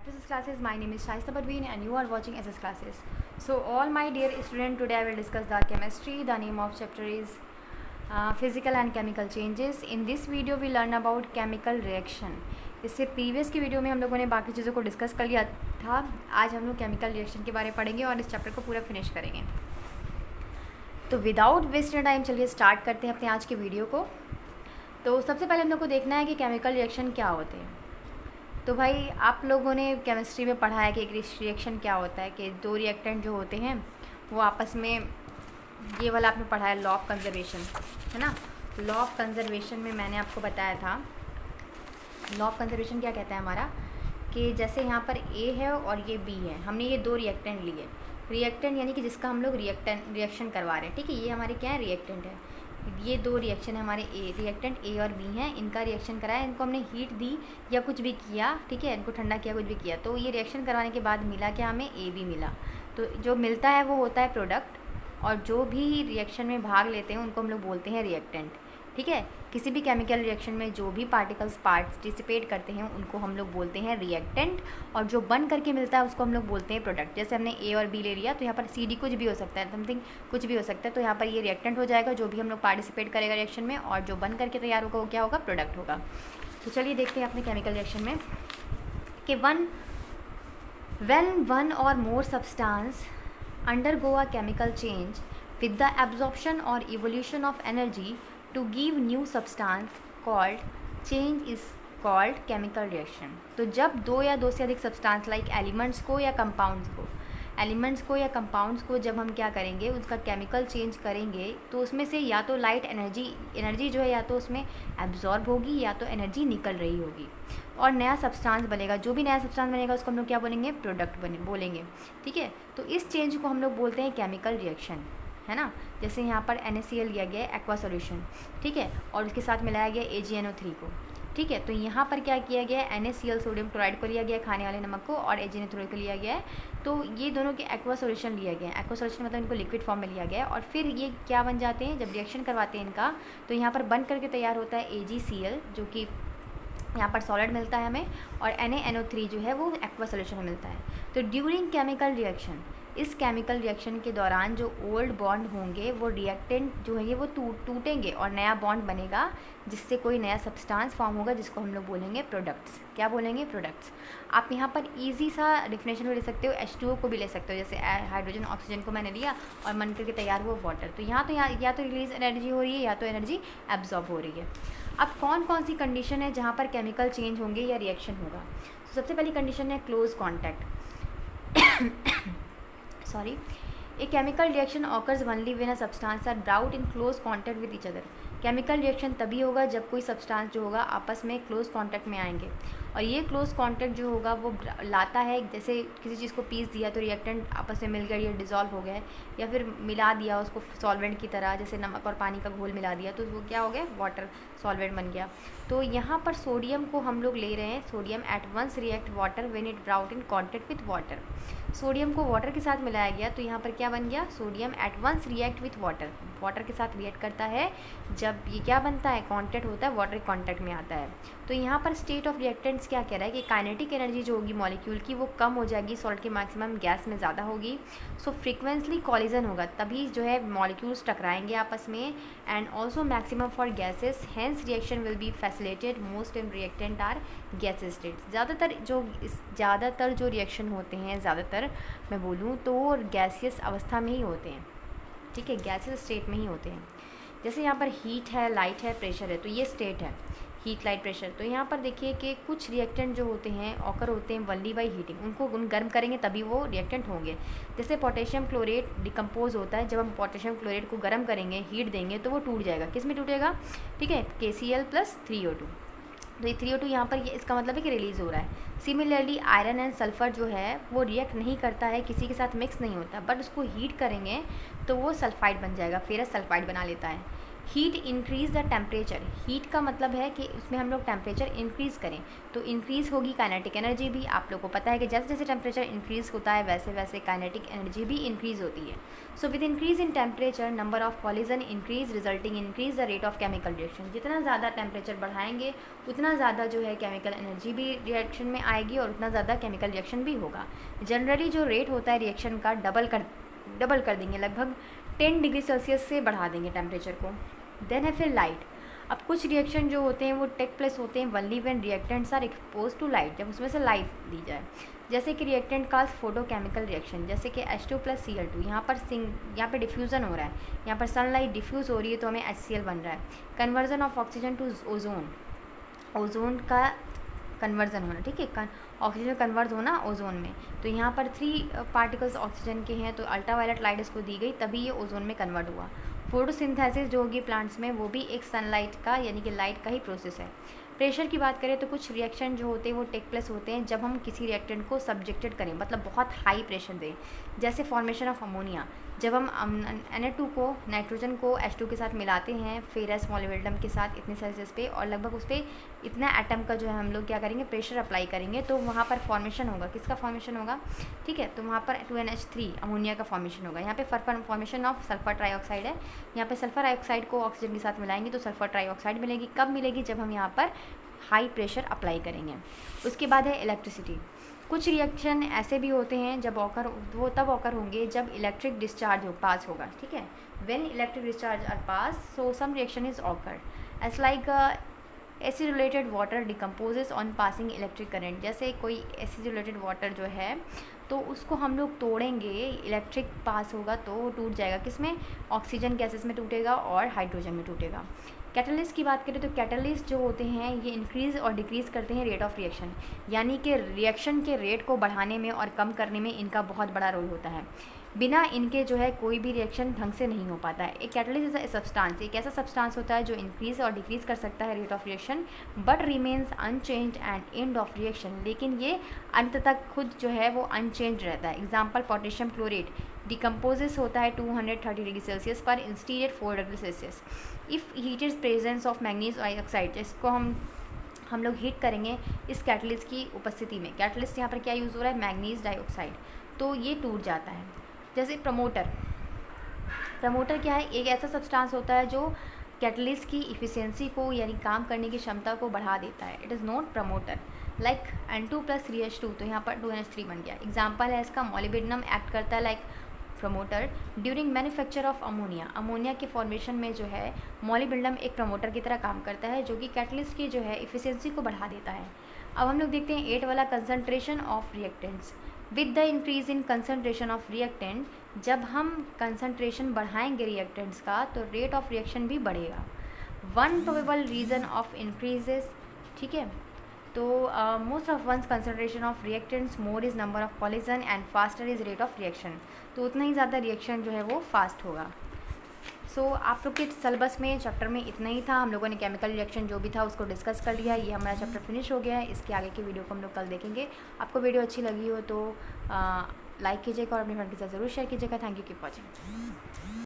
back to SS classes. My name is Shaista Parveen and you are watching SS classes. So all my dear student, today I will discuss the chemistry. The name of chapter is physical and chemical changes. In this video we learn about chemical reaction. इससे previous की video में हम लोगों ने बाकी चीज़ों को discuss कर लिया था. आज हम लोग केमिकल रिएक्शन के बारे में पढ़ेंगे और इस चैप्टर को पूरा फिनिश करेंगे. तो विदाउट वेस्टिंग टाइम चलिए स्टार्ट करते हैं अपने आज के वीडियो को. तो सबसे पहले हम लोग को देखना है कि केमिकल रिएक्शन क्या होते हैं. तो भाई आप लोगों ने केमिस्ट्री में पढ़ा है कि एक रिएक्शन क्या होता है, कि दो रिएक्टेंट जो होते हैं वो आपस में, ये वाला आपने पढ़ा है लॉ ऑफ कंजर्वेशन, है ना. लॉ ऑफ कंजर्वेशन में मैंने आपको बताया था, लॉ ऑफ कंजर्वेशन क्या कहता है हमारा, कि जैसे यहाँ पर ए है और ये बी है, हमने ये दो रिएक्टेंट लिए. रिएक्टेंट यानी कि जिसका हम लोग रिएक्शन करवा रहे हैं, ठीक है. ये हमारे क्या है, रिएक्टेंट है. ये दो रिएक्शन है हमारे रिएक्टेंट ए और बी हैं. इनका रिएक्शन कराया, इनको हमने हीट दी या कुछ भी किया, ठीक है, इनको ठंडा किया, कुछ भी किया, तो ये रिएक्शन करवाने के बाद मिला क्या, हमें ए बी मिला. तो जो मिलता है वो होता है प्रोडक्ट, और जो भी रिएक्शन में भाग लेते हैं उनको हम लोग बोलते हैं रिएक्टेंट, ठीक है. किसी भी केमिकल रिएक्शन में जो भी पार्टिकल्स पार्टिसिपेट करते हैं उनको हम लोग बोलते हैं रिएक्टेंट, और जो बन करके मिलता है उसको हम लोग बोलते हैं प्रोडक्ट. जैसे हमने ए और बी ले लिया, तो यहाँ पर सी डी कुछ भी हो सकता है, समथिंग कुछ भी हो सकता है, तो यहाँ पर ये रिएक्टेंट हो जाएगा जो भी हम लोग पार्टिसिपेट करेगा रिएक्शन में, और जो बन करके तैयार होगा वो क्या होगा, प्रोडक्ट होगा. तो चलिए देखते हैं अपने केमिकल रिएक्शन में कि when one or more substance undergo a chemical change with the absorption or evolution of energy to give new substance called change is called chemical reaction. तो जब दो या दो से अधिक सब्सटेंस लाइक एलिमेंट्स को या कंपाउंड्स को जब हम क्या करेंगे, उसका केमिकल चेंज करेंगे, तो उसमें से या तो लाइट एनर्जी जो है या तो उसमें एब्जॉर्ब होगी या तो एनर्जी निकल रही होगी, और नया सब्सटेंस बनेगा. जो भी नया सब्सटेंस बनेगा उसको हम लोग क्या बोलेंगे, प्रोडक्ट बोलेंगे, ठीक है. तो इस चेंज को हम लोग बोलते हैं केमिकल रिएक्शन, है ना. जैसे यहाँ पर NaCl लिया गया है एक्वा सॉल्यूशन, ठीक है, और उसके साथ मिलाया गया AgNO3 को, ठीक है. तो यहाँ पर क्या किया गया है, NaCl सोडियम क्लोराइड को लिया गया है, खाने वाले नमक को, और AgNO3 को लिया गया है. तो ये दोनों के एक्वा सॉल्यूशन लिया गया है. एक्वा सॉल्यूशन मतलब इनको लिक्विड फॉर्म में लिया गया है, और फिर ये क्या बन जाते हैं, जब रिएक्शन करवाते हैं इनका, तो यहाँ पर बन करके तैयार होता है AgCl, जो कि यहाँ पर सॉलिड मिलता है हमें, और NaNO3 जो है वो एक्वा सॉल्यूशन में मिलता है. तो ड्यूरिंग केमिकल रिएक्शन, इस केमिकल रिएक्शन के दौरान जो ओल्ड बॉन्ड होंगे वो रिएक्टेंट जो है वो टूटेंगे और नया बॉन्ड बनेगा, जिससे कोई नया सब्सटेंस फॉर्म होगा, जिसको हम लोग बोलेंगे प्रोडक्ट्स. क्या बोलेंगे, प्रोडक्ट्स. आप यहाँ पर इजी सा डिफिनेशन भी ले सकते हो, H2O को भी ले सकते हो, जैसे हाइड्रोजन ऑक्सीजन को मैंने लिया और मन करके तैयार हुआ वाटर. तो यहाँ या तो रिलीज एनर्जी हो रही है या तो एनर्जी एब्जॉर्ब हो रही है. अब कौन कौन सी कंडीशन है जहाँ पर केमिकल चेंज होंगे या रिएक्शन होगा. तो सबसे पहली कंडीशन है close contact. Sorry, a chemical reaction occurs only when a substance are brought in close contact with each other. Chemical reaction तभी होगा जब कोई सब्सटेंस जो होगा आपस में क्लोज कांटेक्ट में आएंगे, और ये क्लोज कांटेक्ट जो होगा वो लाता है, जैसे किसी चीज़ को पीस दिया तो रिएक्टेंट आपस में मिल गया, ये डिज़ोल्व हो गया, या फिर मिला दिया उसको सॉल्वेंट की तरह, जैसे नमक और पानी का घोल मिला दिया तो वो क्या हो गया, वाटर सॉल्वेंट बन गया. तो यहाँ पर सोडियम को हम लोग ले रहे हैं, sodium at once react water when it brought in contact with water. Sodium को वाटर के साथ मिलाया गया, तो यहाँ पर क्या बन गया, sodium at once react with water, water के साथ रिएक्ट करता है. जब ये क्या बनता है, कांटेक्ट होता है, वाटर कांटेक्ट में आता है. तो यहाँ पर स्टेट ऑफ रिएक्टेंट्स क्या कह रहा है कि काइनेटिक एनर्जी जो होगी मॉलिक्यूल की वो कम हो जाएगी, सॉल्ट की मैक्सिमम गैस में ज़्यादा होगी. सो फ्रीक्वेंटली कॉलिजन होगा, तभी जो है मॉलिक्यूल्स टकराएंगे आपस में, and also maximum for gases, hence reaction will be facilitated most in reactant are gases state. ज़्यादातर जो रिएक्शन होते हैं, ज़्यादातर मैं बोलूँ तो गैसियस अवस्था में ही होते हैं, ठीक है, गैसियस स्टेट में ही होते हैं. जैसे यहाँ पर हीट है, लाइट है, प्रेशर है, तो ये स्टेट है, हीट, लाइट, प्रेशर. तो यहाँ पर देखिए कि कुछ रिएक्टेंट जो होते हैं ऑकर होते हैं वनली बाई हीटिंग, उनको गर्म करेंगे तभी वो रिएक्टेंट होंगे. जैसे पोटेशियम क्लोरेट डिकम्पोज होता है, जब हम पोटेशियम क्लोरेट को गर्म करेंगे, हीट देंगे, तो वो टूट जाएगा. किस में टूटेगा, ठीक है, KCl + 3O2. तो ये 3O2 यहाँ पर ये इसका मतलब है कि रिलीज़ हो रहा है. सिमिलरली आयरन एंड सल्फ़र जो है वो रिएक्ट नहीं करता है, किसी के साथ मिक्स नहीं होता, बट उसको हीट करेंगे तो वो सल्फाइड बन जाएगा, फेरस सल्फाइड बना लेता है. Heat increase the temperature, heat का मतलब है कि उसमें हम लोग टेम्परेचर इंक्रीज़ करें, तो इंक्रीज़ होगी काइनेटिक एनर्जी भी। आप लोग को पता है कि जैसे जैसे टेम्परेचर इंक्रीज़ होता है वैसे वैसे काइनेटिक एनर्जी भी इंक्रीज़ होती है। So with increase in temperature number of collision increase resulting increase the rate of chemical reaction. जितना ज़्यादा टेम्परेचर बढ़ाएंगे उतना ज़्यादा जो है केमिकल एनर्जी भी रिएक्शन में आएगी और उतना ज़्यादा केमिकल रिएक्शन भी होगा। जनरली जो रेट होता है रिएक्शन का डबल कर देंगे, लगभग 10 डिग्री सेल्सियस से बढ़ा देंगे टेम्परेचर को। देन है फिर लाइट। अब कुछ रिएक्शन जो होते हैं वो टेक प्लेस होते हैं only when reactants are expose to light, जब उसमें से लाइट दी जाए। जैसे कि रिएक्टेंट का फोटोकेमिकल रिएक्शन, जैसे कि H2+Cl2, यहाँ पर डिफ्यूज़न हो रहा है, यहाँ पर सनलाइट डिफ्यूज़ हो रही है तो हमें HCl बन रहा है। Conversion of oxygen to ozone, ozone का कन्वर्जन होना, ठीक है, ऑक्सीजन कन्वर्ट होना ओजोन में। तो यहाँ पर 3 पार्टिकल्स ऑक्सीजन के हैं तो अल्ट्रावायलेट लाइट इसको दी गई तभी ये ओजोन में कन्वर्ट हुआ। फोटोसिंथेसिस जो होगी प्लांट्स में वो भी एक सनलाइट का यानी कि लाइट का ही प्रोसेस है। प्रेशर की बात करें तो कुछ रिएक्शन जो होते हैं वो टेक प्लेस होते हैं जब हम किसी रिएक्टेंट को सब्जेक्टेड करें, मतलब बहुत हाई प्रेशर दें। जैसे फॉर्मेशन ऑफ अमोनिया, जब हम Na2 को नाइट्रोजन को H2 के साथ मिलाते हैं फेरस मोलिब्डेनम के साथ इतने सेल्सियस पे और लगभग उस पर इतना एटम का जो है हम लोग क्या करेंगे प्रेशर अप्लाई करेंगे तो वहाँ पर फॉर्मेशन होगा, किसका फॉर्मेशन होगा, ठीक है, तो वहाँ पर 2NH3 अमोनिया का फॉर्मेशन होगा। यहाँ पे फॉर्मेशन ऑफ सल्फर ट्राईऑक्साइड है, यहाँ पे सल्फर डाइऑक्साइड को ऑक्सीजन के साथ मिलाएंगे तो सल्फर ट्राईऑक्साइड मिलेगी। कब मिलेगी, जब हम यहाँ पर हाई प्रेशर अप्लाई करेंगे। उसके बाद है इलेक्ट्रिसिटी। कुछ रिएक्शन ऐसे भी होते हैं जब वो तब ऑकर होंगे जब इलेक्ट्रिक डिस्चार्ज पास होगा, ठीक है, when electric discharge are pass so some reaction is occur as like acidulated water decomposes on passing electric current. जैसे कोई एसिडुलेटेड वाटर जो है तो उसको हम लोग तोड़ेंगे, इलेक्ट्रिक पास होगा तो टूट जाएगा, किसमें, ऑक्सीजन गैसेस में टूटेगा और हाइड्रोजन में टूटेगा। कैटलिस्ट की बात करें तो कैटलिस्ट जो होते हैं ये इंक्रीज़ और डिक्रीज़ करते हैं रेट ऑफ रिएक्शन, यानी कि रिएक्शन के रेट को बढ़ाने में और कम करने में इनका बहुत बड़ा रोल होता है। बिना इनके जो है कोई भी रिएक्शन ढंग से नहीं हो पाता है। एक कैटलिस्ट इज अ सब्सटेंस, एक ऐसा सब्सटेंस होता है जो इंक्रीज़ और डिक्रीज़ कर सकता है rate of reaction but remains unchanged at end of reaction, लेकिन ये अंत तक खुद जो है वो अनचेंज रहता है। एग्जाम्पल पोटेशियम क्लोरेट डिकम्पोजेस होता है 230 डिग्री सेल्सियस पर instead 4 degree Celsius. If heat is presence of manganese dioxide, जिसको हम लोग हीट करेंगे इस कैटलिस्ट की उपस्थिति में, कैटलिस्ट यहाँ पर क्या यूज़ हो रहा है, मैग्नीज डाइऑक्साइड, तो ये टूट जाता है। जैसे प्रमोटर क्या है, एक ऐसा सब्सटेंस होता है जो कैटलिस्ट की इफ़िशियंसी को यानी काम करने की क्षमता को बढ़ा देता है। It is not promoter like N2+3H2, तो यहाँ पर 2NH3 बन गया। एग्जाम्पल है इसका मोलिब्डेनम एक्ट करता है like promoter during manufacture of ammonia, ammonia के फॉर्मेशन में जो है मोलिब्डेनम एक प्रमोटर की तरह काम करता है जो कि कैटलिस्ट की जो है इफ़िशियंसी को बढ़ा देता है। अब हम लोग देखते हैं 8 वाला concentration of reactants. With the increase in concentration of reactant, जब हम कंसनट्रेशन बढ़ाएंगे रिएक्टेंट्स का तो रेट ऑफ रिएक्शन भी बढ़ेगा। One probable reason of increases, ठीक है, तो most of once concentration of reactants more is number of collision and faster is rate of reaction, तो उतना ही ज़्यादा रिएक्शन जो है वो फास्ट होगा। सो आप लोग के सिलेबस में चैप्टर में इतना ही था, हम लोगों ने केमिकल रिएक्शन जो भी था उसको डिस्कस कर लिया। ये हमारा चैप्टर फिनिश हो गया है, इसके आगे की वीडियो को हम लोग कल देखेंगे। आपको वीडियो अच्छी लगी हो तो लाइक कीजिएगा और अपने फ्रेंड के साथ ज़रूर शेयर कीजिएगा। Thank you, keep watching.